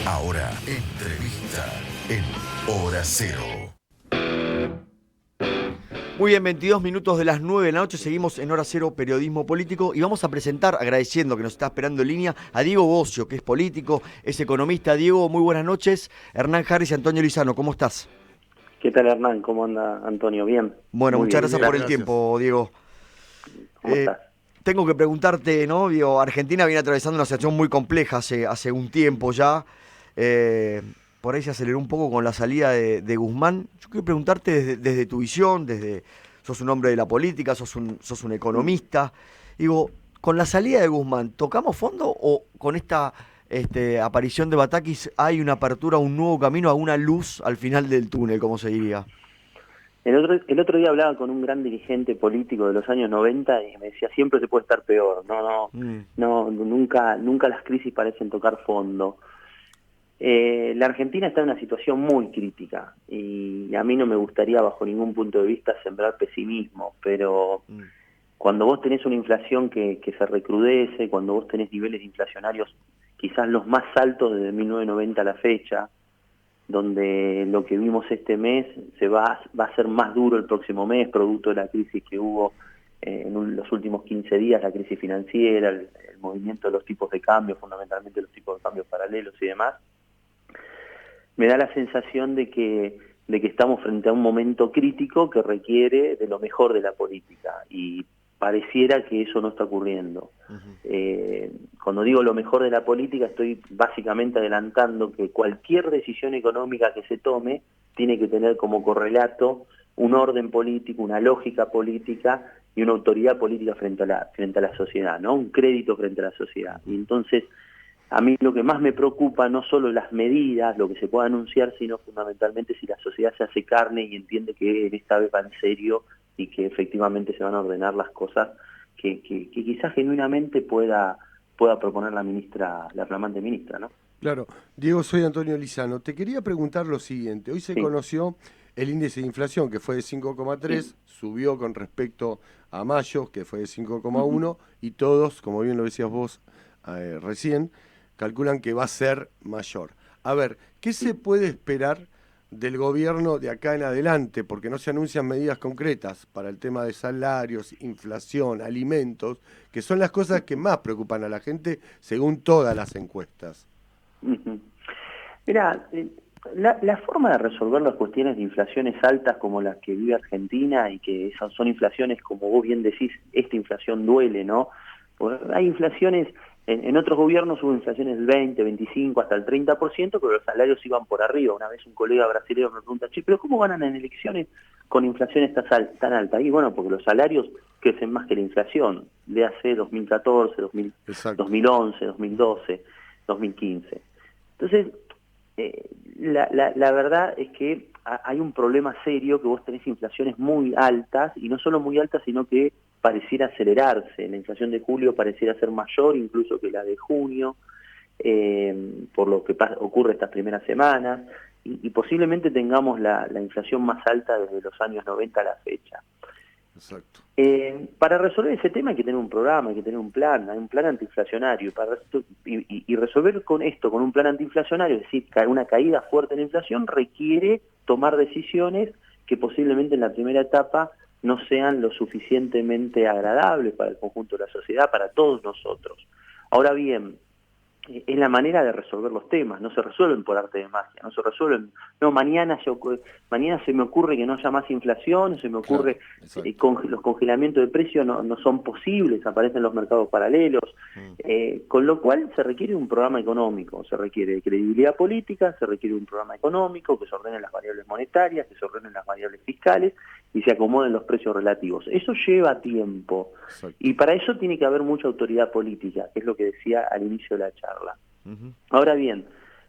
Ahora, entrevista en Hora Cero. Muy bien, 22 minutos de las 9 de la noche, seguimos en Hora Cero Periodismo Político y vamos a presentar, agradeciendo que nos está esperando en línea, a Diego Bocio, que es político, es economista. Diego, muy buenas noches. Hernán Harris y Antonio Lizano, ¿cómo estás? ¿Qué tal, Hernán? ¿Cómo anda, Antonio? Bien. Bueno, Muy muchas bien. gracias por el tiempo, Diego. ¿Cómo estás? Tengo que preguntarte, ¿no? Digo, Argentina viene atravesando una situación muy compleja hace un tiempo ya. Por ahí se aceleró un poco con la salida de Guzmán. Yo quiero preguntarte desde tu visión, sos un hombre de la política, sos un economista. Digo, con la salida de Guzmán, ¿tocamos fondo o con esta aparición de Batakis hay una apertura, un nuevo camino, a una luz al final del túnel, como se diría? El otro día hablaba con un gran dirigente político de los años 90 y me decía, siempre se puede estar peor. Nunca las crisis parecen tocar fondo. La Argentina está en una situación muy crítica y a mí no me gustaría bajo ningún punto de vista sembrar pesimismo, pero cuando vos tenés una inflación que se recrudece, cuando vos tenés niveles inflacionarios quizás los más altos desde 1990 a la fecha, donde lo que vimos este mes va a ser más duro el próximo mes, producto de la crisis que hubo los últimos 15 días, la crisis financiera, el movimiento de los tipos de cambio, fundamentalmente los tipos de cambios paralelos y demás. Me da la sensación de que estamos frente a un momento crítico que requiere de lo mejor de la política y pareciera que eso no está ocurriendo. Cuando digo lo mejor de la política estoy básicamente adelantando que cualquier decisión económica que se tome tiene que tener como correlato un orden político, una lógica política y una autoridad política frente a la sociedad, ¿no? Un crédito frente a la sociedad. Y entonces a mí lo que más me preocupa no solo las medidas, lo que se pueda anunciar, sino fundamentalmente si la sociedad se hace carne y entiende que esta vez va en serio y que efectivamente se van a ordenar las cosas que quizás genuinamente pueda proponer la flamante ministra, ¿no? Claro. Diego, soy Antonio Lizano. Te quería preguntar lo siguiente. Hoy se conoció el índice de inflación, que fue de 5,3, subió con respecto a mayo, que fue de 5,1, y todos, como bien lo decías vos recién, calculan que va a ser mayor. A ver, ¿qué se puede esperar del gobierno de acá en adelante? Porque no se anuncian medidas concretas para el tema de salarios, inflación, alimentos, que son las cosas que más preocupan a la gente según todas las encuestas. Mirá, la forma de resolver las cuestiones de inflaciones altas como las que vive Argentina y que esas son inflaciones, como vos bien decís, esta inflación duele, ¿no? Porque hay inflaciones, en otros gobiernos hubo inflaciones del 20, 25, hasta el 30%, pero los salarios iban por arriba. Una vez un colega brasileño me pregunta, che, ¿pero cómo ganan en elecciones con inflaciones tan alta? Y bueno, porque los salarios crecen más que la inflación, de hace 2014, 2011, 2012, 2015. Entonces, la verdad es que hay un problema serio, que vos tenés inflaciones muy altas, y no solo muy altas, sino que pareciera acelerarse. La inflación de julio pareciera ser mayor incluso que la de junio, por lo que ocurre estas primeras semanas, y posiblemente tengamos la inflación más alta desde los años 90 a la fecha. Exacto. Para resolver ese tema hay que tener un programa, hay que tener un plan antiinflacionario, y resolver con esto, con un plan antiinflacionario, es decir, una caída fuerte en la inflación, requiere tomar decisiones que posiblemente en la primera etapa no sean lo suficientemente agradables para el conjunto de la sociedad, para todos nosotros. Ahora bien, es la manera de resolver los temas, no se resuelven por arte de magia, no se resuelven, no, mañana se me ocurre que no haya más inflación, se me ocurre, los congelamientos de precios no son posibles, aparecen los mercados paralelos, con lo cual se requiere un programa económico, se requiere credibilidad política, se requiere un programa económico, que se ordenen las variables monetarias, que se ordenen las variables fiscales y se acomoden los precios relativos. Eso lleva tiempo. Exacto. Y para eso tiene que haber mucha autoridad política, que es lo que decía al inicio de la charla. Ahora bien,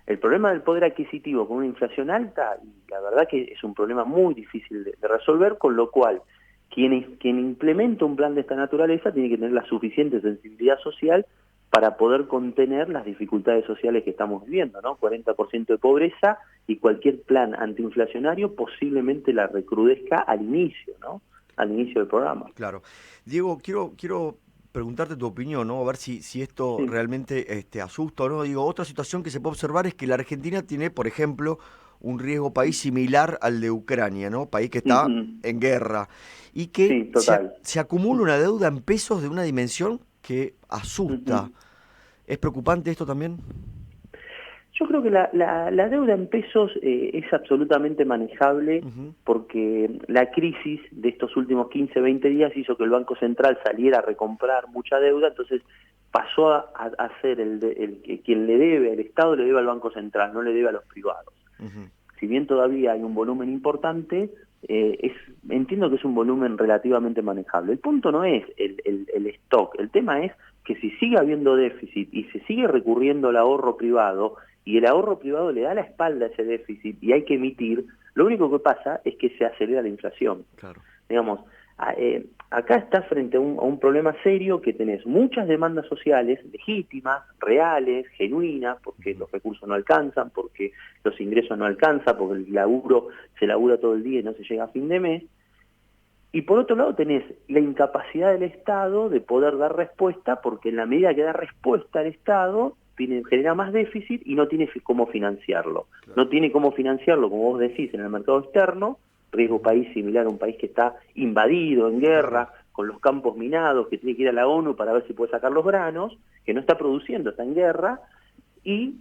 el problema del poder adquisitivo con una inflación alta, y la verdad que es un problema muy difícil de resolver, con lo cual quien implementa un plan de esta naturaleza tiene que tener la suficiente sensibilidad social para poder contener las dificultades sociales que estamos viviendo, ¿no? 40% de pobreza, y cualquier plan antiinflacionario posiblemente la recrudezca al inicio, ¿no? Al inicio del programa. Claro. Diego, quiero preguntarte tu opinión, ¿no? A ver si esto Sí. realmente asusta o no. Digo, otra situación que se puede observar es que la Argentina tiene, por ejemplo, un riesgo país similar al de Ucrania, ¿no? País que está Ujú. en guerra y que Sí, total. se acumula una deuda en pesos de una dimensión que asusta. Ujú. ¿Es preocupante esto también? Yo creo que la deuda en pesos es absolutamente manejable Ujú. porque la crisis de estos últimos 15, 20 días hizo que el Banco Central saliera a recomprar mucha deuda, entonces pasó a ser quien le debe, el Estado le debe al Banco Central, no le debe a los privados. Ujú. Si bien todavía hay un volumen importante, entiendo que es un volumen relativamente manejable. El punto no es el stock, el tema es que si sigue habiendo déficit y se sigue recurriendo al ahorro privado, y el ahorro privado le da la espalda a ese déficit y hay que emitir, lo único que pasa es que se acelera la inflación. Claro. Digamos, acá estás frente a un problema serio que tenés muchas demandas sociales legítimas, reales, genuinas, porque los recursos no alcanzan, porque los ingresos no alcanzan, porque el laburo se labura todo el día y no se llega a fin de mes. Y por otro lado tenés la incapacidad del Estado de poder dar respuesta, porque en la medida que da respuesta al Estado, genera más déficit y no tiene cómo financiarlo. Claro. No tiene cómo financiarlo, como vos decís, en el mercado externo, riesgo país similar a un país que está invadido, en guerra, con los campos minados, que tiene que ir a la ONU para ver si puede sacar los granos, que no está produciendo, está en guerra, y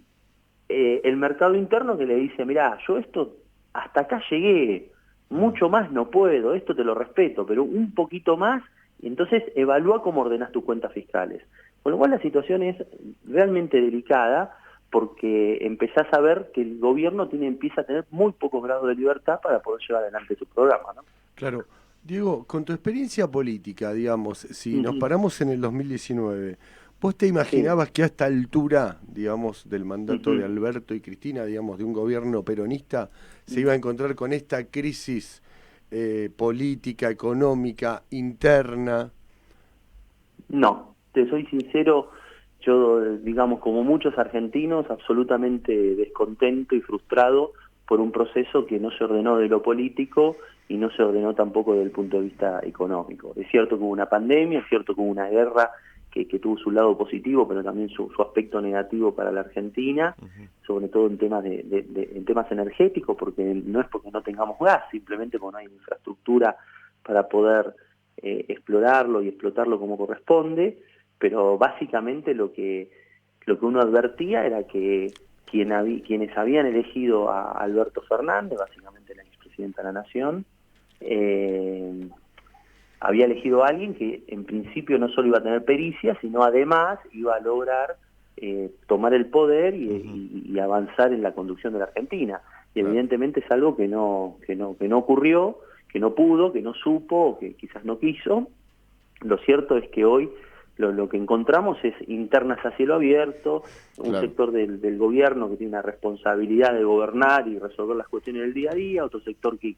el mercado interno que le dice, mirá, yo esto hasta acá llegué, mucho más no puedo, esto te lo respeto, pero un poquito más, y entonces evalúa cómo ordenás tus cuentas fiscales. Con lo cual la situación es realmente delicada, porque empezás a ver que el gobierno empieza a tener muy pocos grados de libertad para poder llevar adelante su programa, ¿no? Claro. Diego, con tu experiencia política, digamos, si nos Ujú. paramos en el 2019, ¿vos te Sí. imaginabas que a esta altura, digamos, del mandato de Ujú. Alberto y Cristina, digamos, de un gobierno peronista, se iba a encontrar con esta crisis política, económica, interna? No, te soy sincero, yo, digamos, como muchos argentinos, absolutamente descontento y frustrado por un proceso que no se ordenó de lo político y no se ordenó tampoco desde el punto de vista económico. Es cierto que hubo una pandemia, es cierto que hubo una guerra que tuvo su lado positivo, pero también su aspecto negativo para la Argentina, Ujú. sobre todo en temas en temas energéticos, porque no es porque no tengamos gas, simplemente porque no hay infraestructura para poder explorarlo y explotarlo como corresponde, pero básicamente lo que uno advertía era que quienes habían elegido a Alberto Fernández, básicamente la expresidenta de la Nación, había elegido a alguien que en principio no solo iba a tener pericia, sino además iba a lograr tomar el poder Ujú. y avanzar en la conducción de la Argentina. Y Claro. evidentemente es algo que no ocurrió, que no pudo, que no supo, que quizás no quiso. Lo cierto es que hoy lo que encontramos es internas a cielo abierto, un Claro. sector del gobierno que tiene una responsabilidad de gobernar y resolver las cuestiones del día a día, otro sector que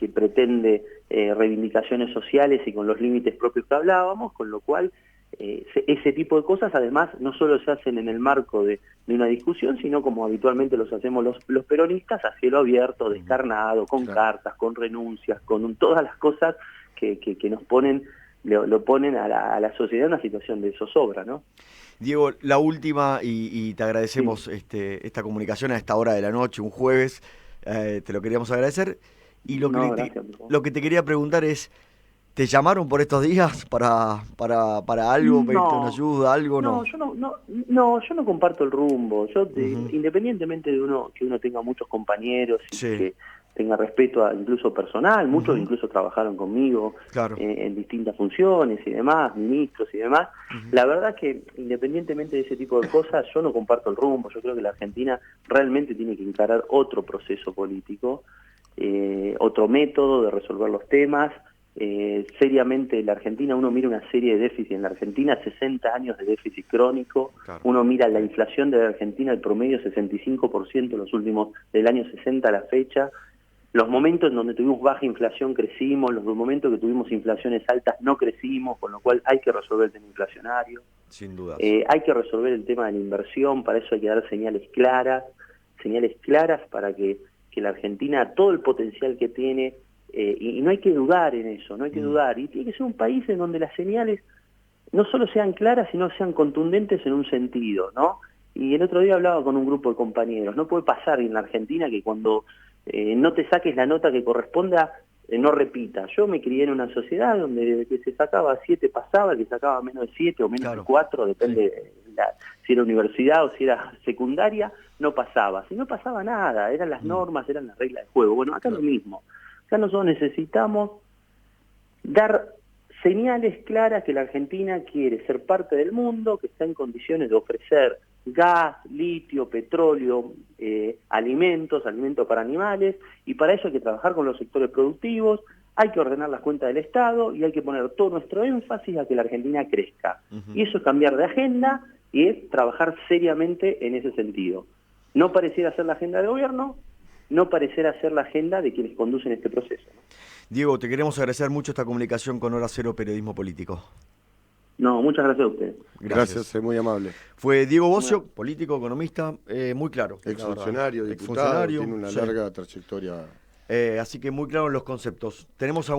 pretende reivindicaciones sociales y con los límites propios que hablábamos, con lo cual ese tipo de cosas además no solo se hacen en el marco de una discusión, sino como habitualmente los hacemos los peronistas, a cielo abierto, Ujú. descarnado, con Claro. cartas, con renuncias, con todas las cosas que nos ponen, lo ponen a la sociedad en una situación de zozobra, ¿no? Diego, la última, y te Sí. agradecemos esta comunicación a esta hora de la noche, un jueves, te lo queríamos agradecer. Y No, gracias, por favor. lo que te quería preguntar es, ¿te llamaron por estos días para algo, pedirte una No, ayuda, algo? No. yo no comparto el rumbo. Yo, Ujú. independientemente de que uno tenga muchos compañeros y Sí. que tenga respeto incluso personal, muchos Ujú. incluso trabajaron conmigo Claro. en distintas funciones y demás, ministros y demás. Ujú. La verdad que independientemente de ese tipo de cosas, yo no comparto el rumbo. Yo creo que la Argentina realmente tiene que encarar otro proceso político, otro método de resolver los temas. Seriamente la Argentina, uno mira una serie de déficits en la Argentina, 60 años de déficit crónico, Claro. uno mira la inflación de la Argentina, el promedio 65% los últimos, del año 60 a la fecha, los momentos en donde tuvimos baja inflación crecimos, los momentos que tuvimos inflaciones altas no crecimos, con lo cual hay que resolver el tema inflacionario, Sin dudas. hay que resolver el tema de la inversión, para eso hay que dar señales claras para que la Argentina, todo el potencial que tiene, y no hay que dudar en eso, no hay que Mm. dudar, y tiene que ser un país en donde las señales no solo sean claras, sino sean contundentes en un sentido, ¿no? Y el otro día hablaba con un grupo de compañeros, no puede pasar en la Argentina que cuando no te saques la nota que corresponda, no repita. Yo me crié en una sociedad donde el que se sacaba 7 pasaba, el que sacaba menos de 7 o menos de 4, depende si era universidad o si era secundaria, no pasaba. Si no pasaba nada, eran las normas, eran las reglas de juego. Bueno, acá lo mismo. Acá nosotros necesitamos dar señales claras que la Argentina quiere ser parte del mundo, que está en condiciones de ofrecer gas, litio, petróleo, alimentos para animales, y para eso hay que trabajar con los sectores productivos, hay que ordenar las cuentas del Estado y hay que poner todo nuestro énfasis a que la Argentina crezca. Y eso es cambiar de agenda y es trabajar seriamente en ese sentido. No pareciera ser la agenda de gobierno, no pareciera ser la agenda de quienes conducen este proceso, ¿no? Diego, te queremos agradecer mucho esta comunicación con Hora Cero Periodismo Político. No, muchas gracias a ustedes. Gracias, es muy amable. Fue Diego Bocio, político, economista, muy claro. Exfuncionario, diputado, tiene una larga trayectoria. Así que muy claro en los conceptos. Tenemos a